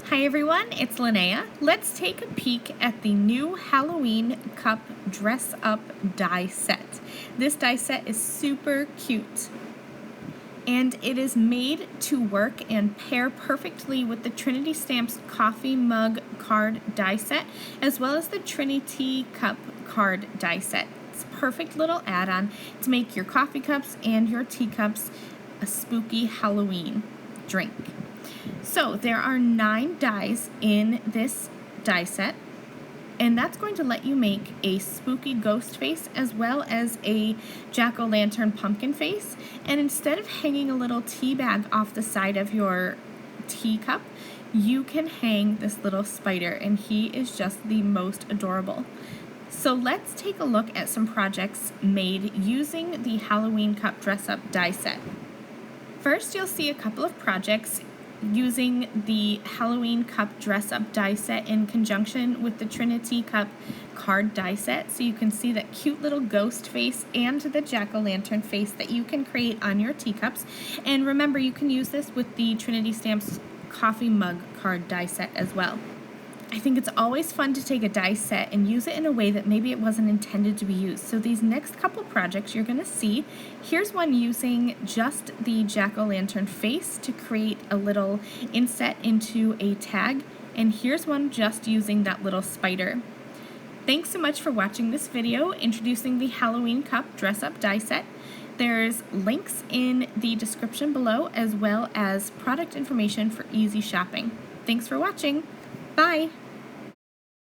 Hi everyone, it's Linnea. Let's take a peek at the new Halloween Cup Dress Up die set. This die set is super cute, and it is made to work and pair perfectly with the Trinity Stamps Coffee Mug Card die set, as well as the Trini-Tea Cup Card die set. It's a perfect little add-on to make your coffee cups and your teacups a spooky Halloween drink. So there are 9 dies in this die set, and that's going to let you make a spooky ghost face as well as a jack-o'-lantern pumpkin face. And instead of hanging a little tea bag off the side of your teacup, you can hang this little spider, and he is just the most adorable. So let's take a look at some projects made using the Halloween Cup Dress Up die set. First, you'll see a couple of projects using the Halloween Cup Dress Up die set in conjunction with the Trinity Cup Card die set. So you can see that cute little ghost face and the jack-o'-lantern face that you can create on your teacups. And remember, you can use this with the Trinity Stamps Coffee Mug Card die set as well. I think it's always fun to take a die set and use it in a way that maybe it wasn't intended to be used. So these next couple projects you're going to see, here's one using just the jack-o'-lantern face to create a little inset into a tag, and here's one just using that little spider. Thanks so much for watching this video introducing the Halloween Cup Dress Up die set. There's links in the description below as well as product information for easy shopping. Thanks for watching. Bye!